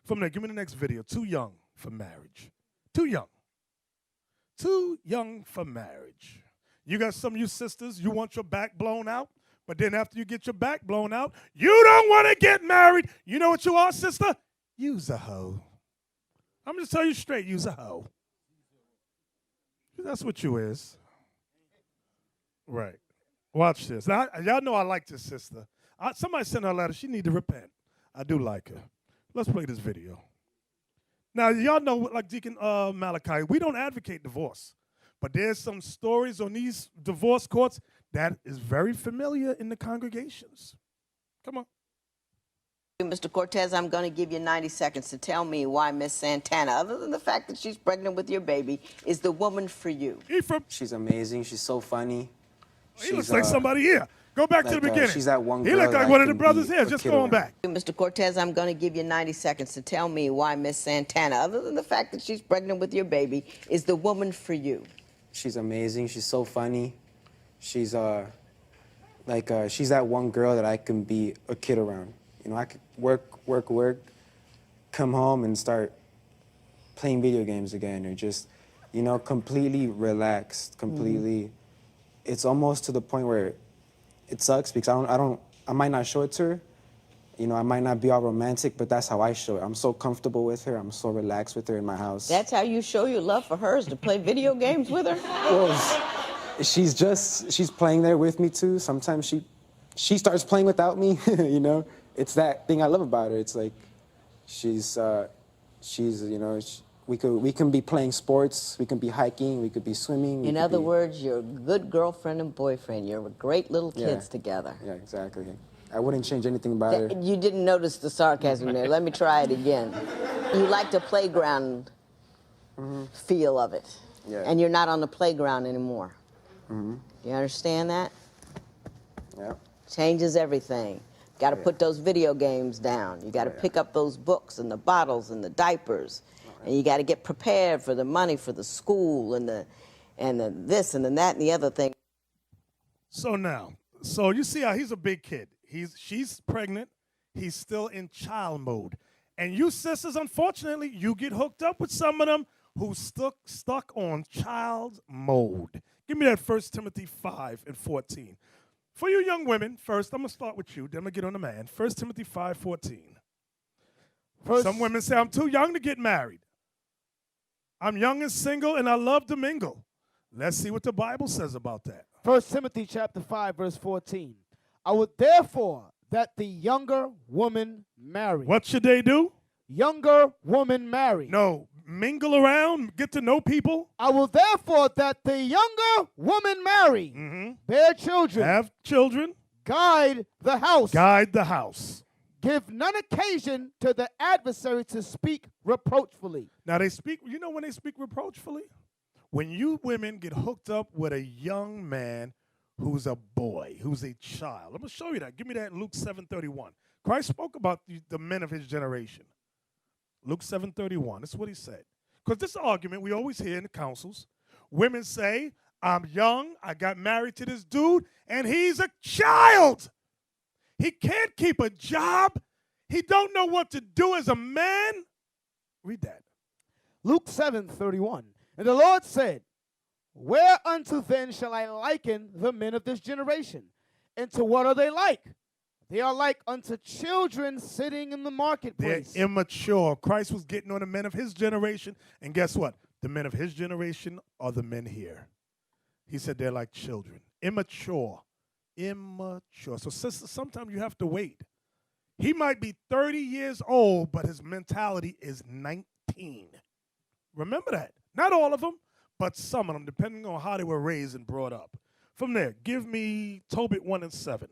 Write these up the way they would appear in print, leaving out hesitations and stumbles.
From there, give me the next video. Too young for marriage. Too young. Too young for marriage. You got some of you sisters, you want your back blown out, but then after you get your back blown out, you don't want to get married. You know what you are, sister? You's a hoe. I'm just telling you straight, you's a hoe. That's what you is. Right. Watch this. Now, y'all know I like this sister. Somebody sent her a letter. She need to repent. I do like her. Let's play this video. Now, y'all know, like Deacon Malachi, we don't advocate divorce. But there's some stories on these divorce courts that is very familiar in the congregations. Come on. Mr. Cortez, I'm going to give you 90 seconds to tell me why Miss Santana, other than the fact that she's pregnant with your baby, is the woman for you. She's amazing. She's so funny. He looks like somebody here. Go back to the beginning. She's that one girl. He looked like one of the brothers here. Just go on back. Mr. Cortez, I'm going to give you 90 seconds to tell me why Miss Santana, other than the fact that she's pregnant with your baby, is the woman for you. She's amazing. She's so funny. She's she's that one girl that I can be a kid around. You know, I could work, come home and start playing video games again, or just, you know, completely relaxed, completely. It's almost to the point where it sucks because I might not show it to her. You know, I might not be all romantic, but that's how I show it. I'm so comfortable with her. I'm so relaxed with her in my house. That's how you show your love for her, is to play video games with her? Well, she's playing there with me too. Sometimes she starts playing without me, you know? It's that thing I love about her. It's like she's you know, we can be playing sports, we can be hiking, we could be swimming. In other words, you're a good girlfriend and boyfriend. You're great little kids together. Yeah, exactly. I wouldn't change anything about her. You didn't notice the sarcasm there. Let me try it again. You like the playground feel of it. Yeah. And you're not on the playground anymore. You understand that? Yeah. Changes everything. Got to put those video games down. You got to pick up those books and the bottles and the diapers. And you got to get prepared for the money for the school and the this and the that and the other thing. So you see how he's a big kid. She's pregnant. He's still in child mode. And you sisters, unfortunately, you get hooked up with some of them who's stuck on child mode. Give me that 1 Timothy 5:14. For you young women, first, I'm going to start with you, then I'm going to get on the man. 1 Timothy 5:14. Some women say, I'm too young to get married. I'm young and single, and I love to mingle. Let's see what the Bible says about that. 1 Timothy chapter 5, verse 14. I would therefore that the younger woman marry. What should they do? Younger woman marry. No, mingle around, get to know people. I will therefore that the younger woman marry. Bear children. Have children. Guide the house. Guide the house. Give none occasion to the adversary to speak reproachfully. Now they speak, you know when they speak reproachfully? When you women get hooked up with a young man who's a boy, who's a child. I'm going to show you that. Give me that Luke 7:31. Christ spoke about the men of his generation. Luke 7:31. That's what he said. Because this argument we always hear in the councils. Women say, I'm young, I got married to this dude, and he's a child. He can't keep a job. He don't know what to do as a man. Read that. Luke 7:31. And the Lord said, whereunto then shall I liken the men of this generation? And to what are they like? They are like unto children sitting in the marketplace. They're immature. Christ was getting on the men of his generation. And guess what? The men of his generation are the men here. He said they're like children. Immature. Immature. So sisters, sometimes you have to wait. He might be 30 years old, but his mentality is 19. Remember that. Not all of them, but some of them, depending on how they were raised and brought up. From there, give me Tobit 1:7.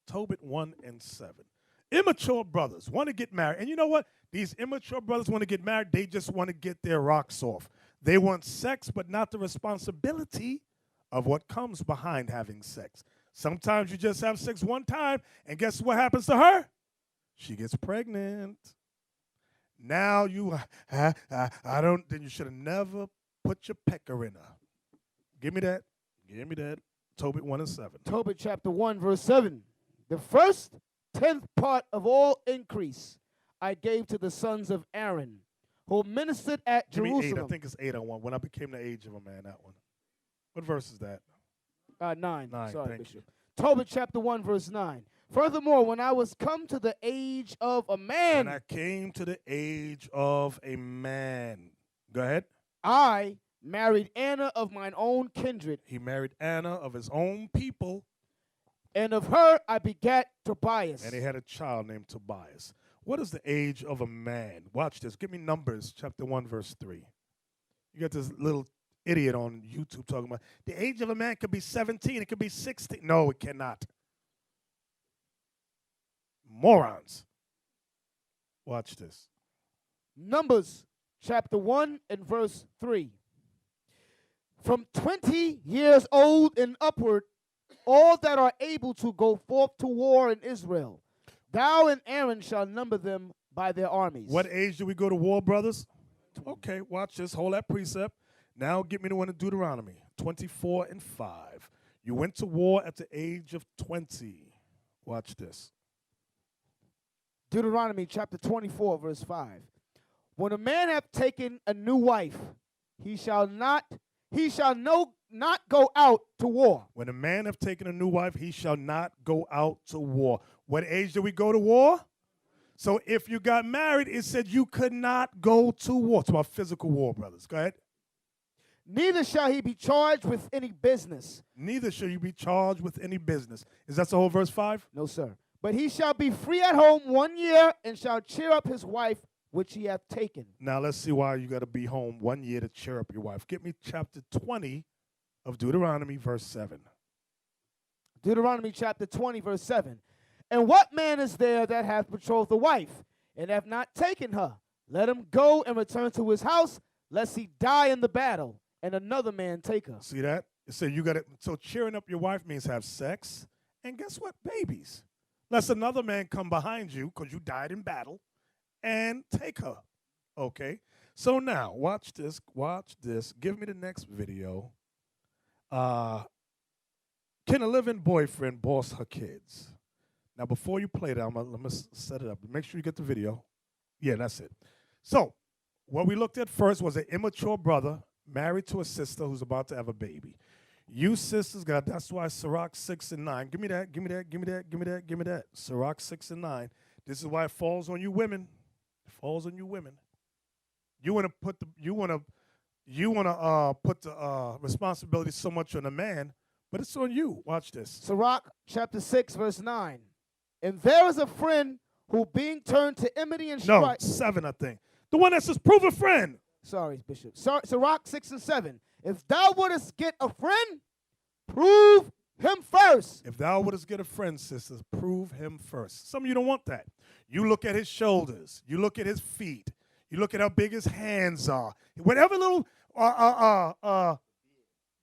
Tobit 1:7. Immature brothers want to get married. And you know what? These immature brothers want to get married. They just want to get their rocks off. They want sex, but not the responsibility of what comes behind having sex. Sometimes you just have sex one time, and guess what happens to her? She gets pregnant. Now then you should have never put your pecker in her. Give me that. Give me that. Tobit 1:7. Tobit chapter 1, verse 7. The first 10th part of all increase I gave to the sons of Aaron, who ministered at Give me 8. I Jerusalem. think it's 8 on one. When I became the age of a man, that one. What verse is that? 9. 9, Sorry, thank Bishop. you. Tobit chapter 1, verse 9. Furthermore, when I was come to the age of a man, And I came to the age of a man. Go ahead. I married Anna of mine own kindred, He married Anna of his own people, and of her I begat Tobias. and he had a child named Tobias. What is the age of a man? Watch this. Give me Numbers chapter 1, verse 3. You got this little idiot on YouTube talking about the age of a man could be 17, it could be 16. No, it cannot. Morons. Watch this. Numbers chapter 1 and verse 3. From 20 years old and upward, all that are able to go forth to war in Israel, thou and Aaron shall number them by their armies. What age do we go to war, brothers? Okay, watch this. Hold that precept. Now get me the one in Deuteronomy 24 and 5. You went to war at the age of 20. Watch this. Deuteronomy chapter 24, verse 5. When a man hath taken a new wife, he shall not go out to war. When a man have taken a new wife, he shall not go out to war. What age do we go to war? So if you got married, it said you could not go to war. It's about physical war, brothers. Go ahead. Neither shall he be charged with any business. Neither shall you be charged with any business. Is that the whole verse 5? No, sir. But he shall be free at home 1 year, and shall cheer up his wife which he hath taken. Now let's see why you got to be home 1 year to cheer up your wife. Get me chapter 20 of Deuteronomy, verse 7. Deuteronomy chapter 20, verse 7. And what man is there that hath betrothed a wife, and hath not taken her? Let him go and return to his house, lest he die in the battle, and another man take her. See that? It said you got to. So cheering up your wife means have sex, and guess what? Babies. Lest another man come behind you because you died in battle, and take her. Okay. So now watch this. Watch this. Give me the next video. Can a living boyfriend boss her kids? Now, before you play that, let me set it up. Make sure you get the video. Yeah, that's it. So, what we looked at first was an immature brother married to a sister who's about to have a baby. You sisters got, that's why Sirach 6 and 9. Give me that, give me that, give me that, give me that, give me that. Sirach 6 and 9. This is why it falls on you women. It falls on you women. You want to put the responsibility so much on a man, but it's on you. Watch this. Sirach chapter 6, verse 9. And there is a friend who being turned to enmity and No, strife. 7, I think. The one that says, prove a friend. Sorry, Bishop. Sirach 6 and 7. If thou wouldest get a friend, prove him first. If thou wouldest get a friend, sisters, prove him first. Some of you don't want that. You look at his shoulders. You look at his feet. You look at how big his hands are. Whatever little,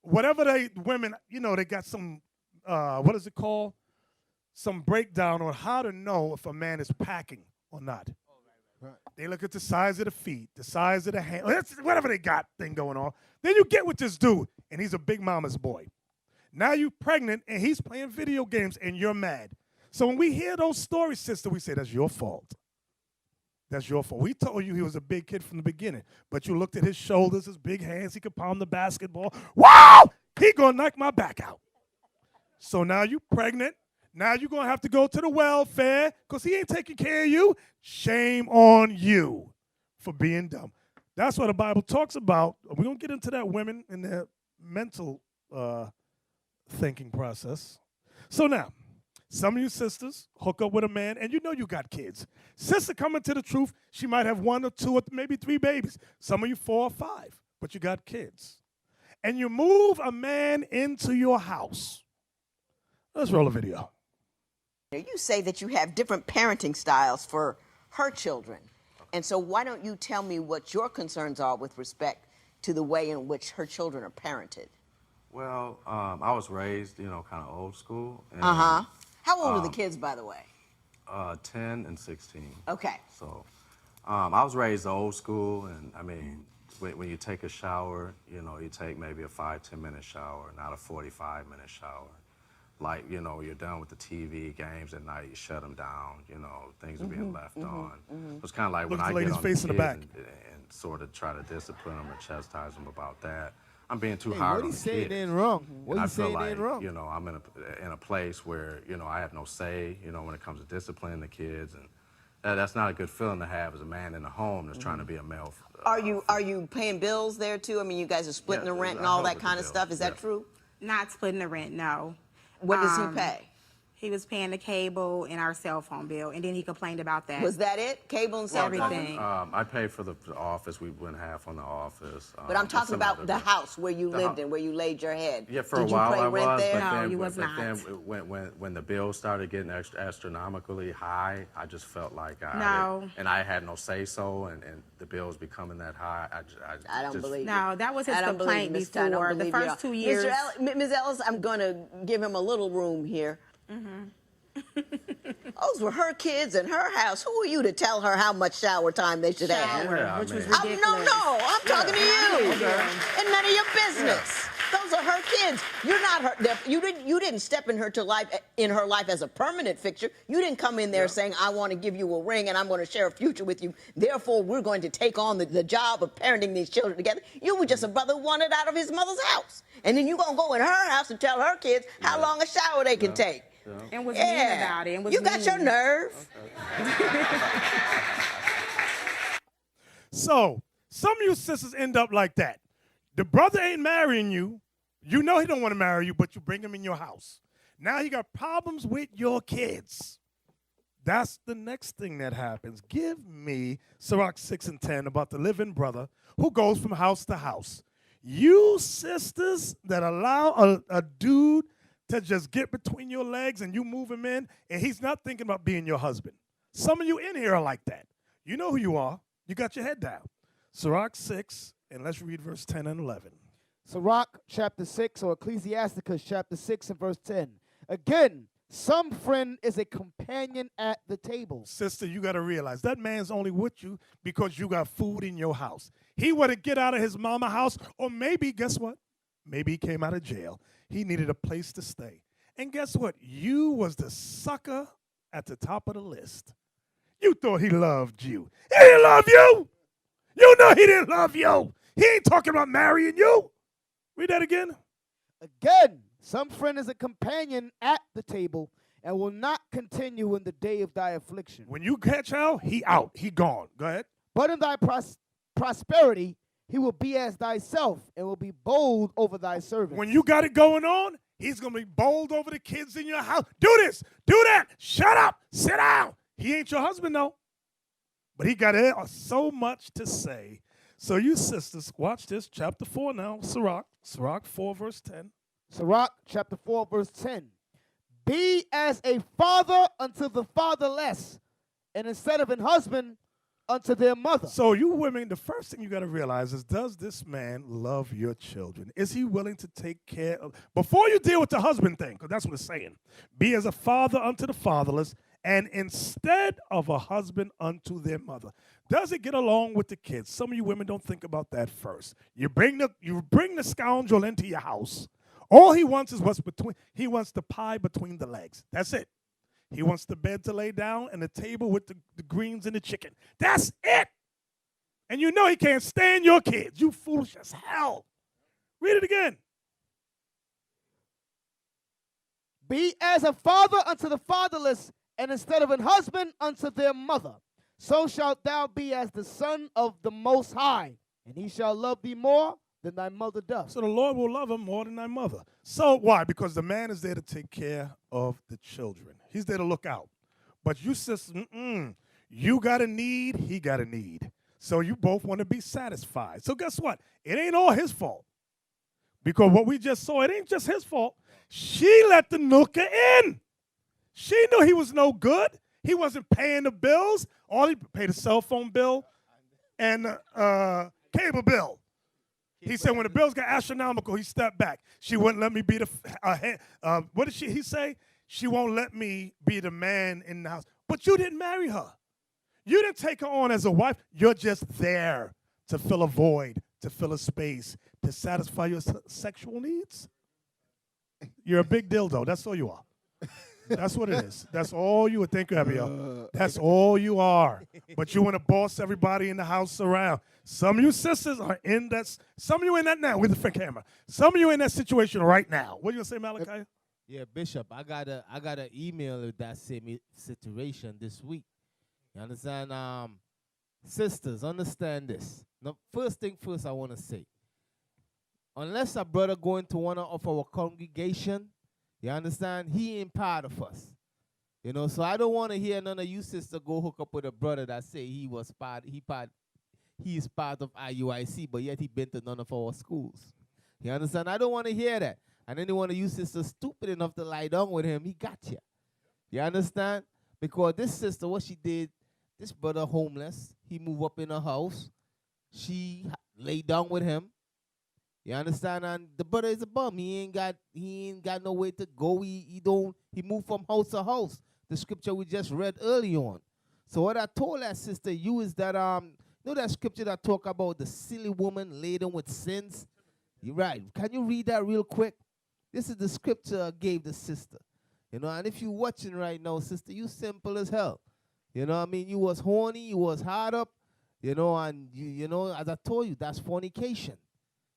whatever they, women, you know, they got some, what is it called? Some breakdown on how to know if a man is packing or not. Right. They look at the size of the feet, the size of the hand, whatever they got thing going on. Then you get with this dude, and he's a big mama's boy. Now you're pregnant, and he's playing video games, and you're mad. So when we hear those stories, sister, we say, that's your fault. That's your fault. We told you he was a big kid from the beginning, but you looked at his shoulders, his big hands, he could pound the basketball. Wow! He gonna knock my back out. So now you pregnant. Now you're going to have to go to the welfare because he ain't taking care of you. Shame on you for being dumb. That's what the Bible talks about. We're going to get into that, women, and their mental thinking process. So now, some of you sisters hook up with a man, and you know you got kids. Sister coming to the truth, she might have 1 or 2 or maybe 3 babies. Some of you 4 or 5, but you got kids. And you move a man into your house. Let's roll a video. You say that you have different parenting styles for her children. And so why don't you tell me what your concerns are with respect to the way in which her children are parented? Well, I was raised, kind of old school. And, How old are the kids, by the way? 10 and 16. Okay. So I was raised old school, and I mean, when you take a shower, you take maybe a 5-10 minute shower, not a 45-minute shower. Like, you're done with the TV games at night, you shut them down, things things are being left on. It's kind of like Look when at I the get lady's on the face in the kids back. and sort of try to discipline them or chastise them about that, I'm being too Hey, hard what on he the saying kids. ain't wrong. And What I he feel saying like, ain't wrong. you know, I'm in a place where, you know, I have no say, you know, when it comes to disciplining the kids, and that's not a good feeling to have as a man in a home that's trying to be a male. Are you paying bills there too? I mean, you guys are splitting Yeah, the rent and I all help that with the kind of bills, stuff. Is that yeah. true? Not splitting the rent, no. What does he pay? He was paying the cable and our cell phone bill, and then he complained about that. Was that it? Cable and cell phone? Everything. I pay for the office. We went half on the office. But I'm and talking some about other the bills. house where you The lived hou- in, where you laid your head. Yeah, for Did a while you pay I rent was, there? No, but you was then not. when the bills started getting astronomically high, I just felt like No. and I had no say so, and the bills becoming that high, I don't just, believe No, that was his I don't complaint believe you, Mr. I don't before. The believe you at all. first 2 years. Ms. Ellis, I'm going to give him a little room here. Those were her kids in her house. Who are you to tell her how much shower time they should have? Shower, Yeah, I which was mean- ridiculous. No, I'm talking to you. Okay. And none of your business. Those are her kids. You're not her. You didn't step in her life as a permanent fixture. You didn't come in there saying, "I want to give you a ring and I'm going to share a future with you. Therefore, we're going to take on the job of parenting these children together." You were just a brother who wanted out of his mother's house, and then you gonna go in her house and tell her kids how long a shower they can take. And was mean about it. And was You got your mean. nerve. So some of you sisters end up like that. The brother ain't marrying you. You know he don't want to marry you, but you bring him in your house. Now he got problems with your kids. That's the next thing that happens. Give me Sirach 6 and 10 about the living brother who goes from house to house. You sisters that allow a dude to just get between your legs and you move him in, and he's not thinking about being your husband. Some of you in here are like that. You know who you are. You got your head down. Sirach 6, and let's read verse 10 and 11. Sirach chapter 6 or Ecclesiasticus chapter 6 and verse 10. Again, some friend is a companion at the table. Sister, you got to realize that man's only with you because you got food in your house. He wanted to get out of his mama house, or maybe, guess what? Maybe he came out of jail. He needed a place to stay. And guess what? You was the sucker at the top of the list. You thought he loved you. He didn't love you. You know he didn't love you. He ain't talking about marrying you. Read that again. Again, some friend is a companion at the table and will not continue in the day of thy affliction. When you catch out, he out. He gone. Go ahead. But in thy prosperity, he will be as thyself and will be bold over thy servants. When you got it going on, he's going to be bold over the kids in your house. Do this. Do that. Shut up. Sit down. He ain't your husband, though. But he got so much to say. So you sisters, watch this. Chapter 4 now. Sirach 4, verse 10. Sirach chapter 4, verse 10. Be as a father unto the fatherless, and instead of an husband unto their mother. So you women, the first thing you got to realize is, does this man love your children? Is he willing to take care of, before you deal with the husband thing, because that's what it's saying, be as a father unto the fatherless, and instead of a husband unto their mother. Does it get along with the kids? Some of you women don't think about that first. You bring the scoundrel into your house. All he wants is he wants the pie between the legs. That's it. He wants the bed to lay down and the table with the greens and the chicken. That's it. And you know he can't stand your kids. You foolish as hell. Read it again. Be as a father unto the fatherless, and instead of an husband unto their mother. So shalt thou be as the son of the Most High, and he shall love thee more than thy mother doth. So the Lord will love him more than thy mother. So why? Because the man is there to take care of the children. He's there to look out. But you sisters, you got a need, he got a need. So you both want to be satisfied. So guess what? It ain't all his fault. Because what we just saw, it ain't just his fault. She let the nooker in. She knew he was no good. He wasn't paying the bills. All he paid a cell phone bill and cable bill. He said when the bills got astronomical, he stepped back. She wouldn't let me be what did he say? She won't let me be the man in the house. But you didn't marry her. You didn't take her on as a wife. You're just there to fill a void, to fill a space, to satisfy your sexual needs. You're a big dildo. That's all you are. That's what it is. That's all you would think of, yo. That's all you are. But you want to boss everybody in the house around. Some of you sisters are in that. Some of you in that now with the front camera. Some of you in that situation right now. What are you gonna say, Malachi? Yeah, Bishop, I got an email of that same situation this week. You understand? Sisters, understand this. Now, first thing first, I want to say, unless a brother go into one of our congregation, you understand, he ain't part of us. You know, so I don't want to hear none of you sisters go hook up with a brother that say he is part of IUIC, but yet he been to none of our schools. You understand? I don't want to hear that. And any one of you sisters stupid enough to lie down with him, he got you. You understand? Because this sister, what she did, this brother homeless, he moved up in her house. She lay down with him. You understand? And the brother is a bum. He ain't got nowhere to go. He moved from house to house. The scripture we just read early on. So what I told that sister you is that you know that scripture that talk about the silly woman laden with sins? You're right. Can you read that real quick? This is the scripture I gave the sister. You know, and if you watching right now, sister, you simple as hell. You know what I mean? You was horny, you was hard up, you know, and you know, as I told you, that's fornication.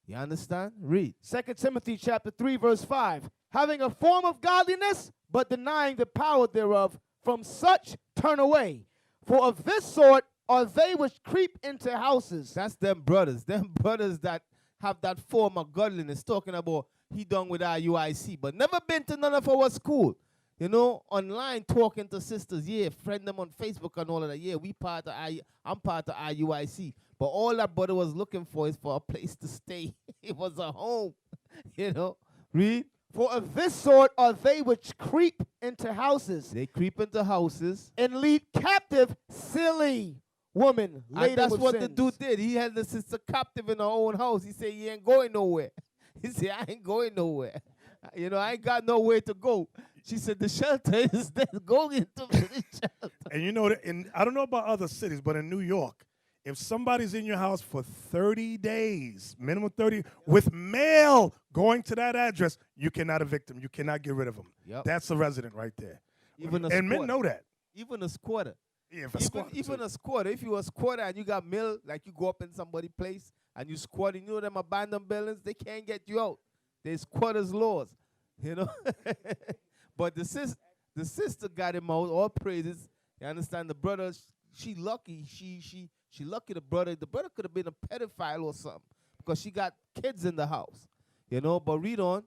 You understand? Read. 2 Timothy chapter 3, verse 5. Having a form of godliness, but denying the power thereof, from such turn away. For of this sort are they which creep into houses. That's them brothers that have that form of godliness, talking about he done with our UIC, but never been to none of our school. You know, online talking to sisters, yeah, friend them on Facebook and all of that. Yeah, I'm part of IUIC. But all that brother was looking for is for a place to stay. It was a home. You know, read. For of this sort are they which creep into houses. They creep into houses and lead captive silly women. And that's what the dude did. He had the sister captive in her own house. He said, he ain't going nowhere. He said, I ain't going nowhere. You know, I ain't got nowhere to go. She said, the shelter is there. Go into the shelter. And you know, I don't know about other cities, but in New York, if somebody's in your house for 30 days, minimum 30, with mail going to that address, you cannot evict them. You cannot get rid of them. Yep. That's a resident right there. Even and men know that. Even a squatter. Yeah, even a squatter. If you a squatter and you got mail, like you go up in somebody's place and you squat, you know them abandoned buildings, they can't get you out. There's squatters' laws, you know. But the sister got him out, all praises. You understand? The brother, she lucky. She lucky the brother. The brother could have been a pedophile or something because she got kids in the house, you know. But read on.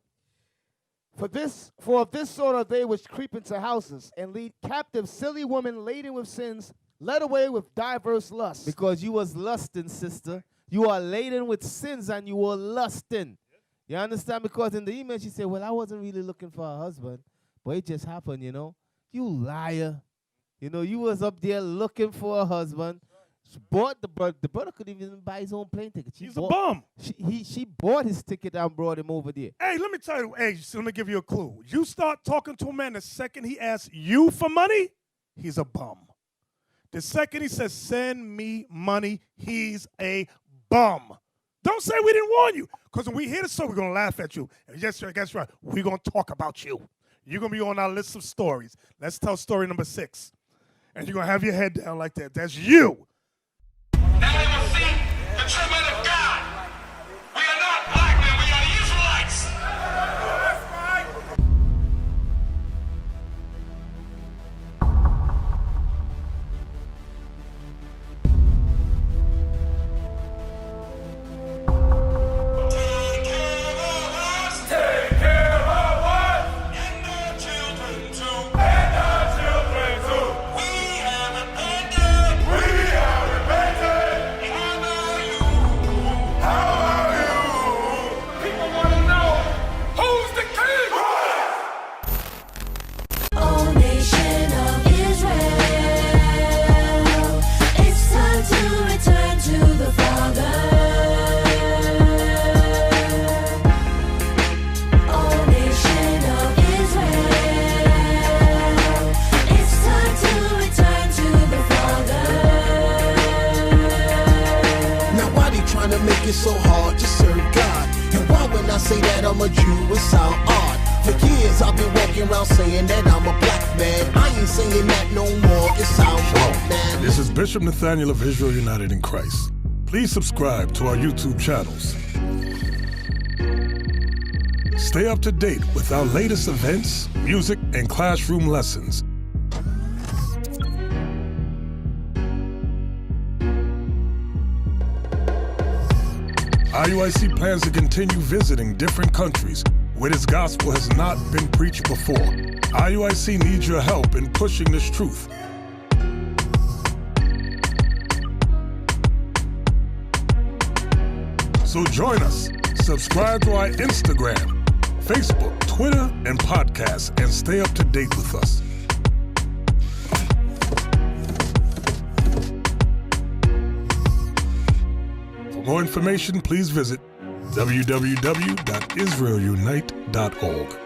For of this sort are they which creep into houses and lead captive silly women laden with sins, led away with diverse lusts. Because you was lusting, sister. You are laden with sins and you were lusting. You understand? Because in the email she said, well, I wasn't really looking for a husband, but it just happened, you know. You liar. You know, you was up there looking for a husband. She bought the brother. The brother couldn't even buy his own plane ticket. He's a bum. She bought his ticket and brought him over there. Hey, let me tell you. Hey, so let me give you a clue. You start talking to a man the second he asks you for money, he's a bum. The second he says, send me money, he's a bum. Don't say we didn't warn you, because when we hear the story, we're going to laugh at you. And yes, sir, guess right, we're going to talk about you. You're going to be on our list of stories. Let's tell story number 6. And you're going to have your head down like that. That's you. Now they will see the true men of God. We are not black men, we are the Israelites. That's right. Take care of us. Take care of us. And our children too. And our children too. We have abandoned. We have repented. How about you? How about you? People want to know who's the king. O nation of Israel, it's time to return to the Father. O nation of Israel, it's time to return to the Father. Now why they trying to make it so hard to serve God? And why when I say that I'm a Jew, it sound odd? For years years I've been walking around saying that I'm a black man. I ain't saying that no more, it sounds wrong, man. This is Bishop Nathaniel of Israel United in Christ. Please subscribe to our YouTube channels. Stay up to date with our latest events, music, and classroom lessons. IUIC plans to continue visiting different countries where this gospel has not been preached before. IUIC needs your help in pushing this truth. So join us. Subscribe to our Instagram, Facebook, Twitter, and podcast, and stay up to date with us. For more information, please visit www.israelunite.org.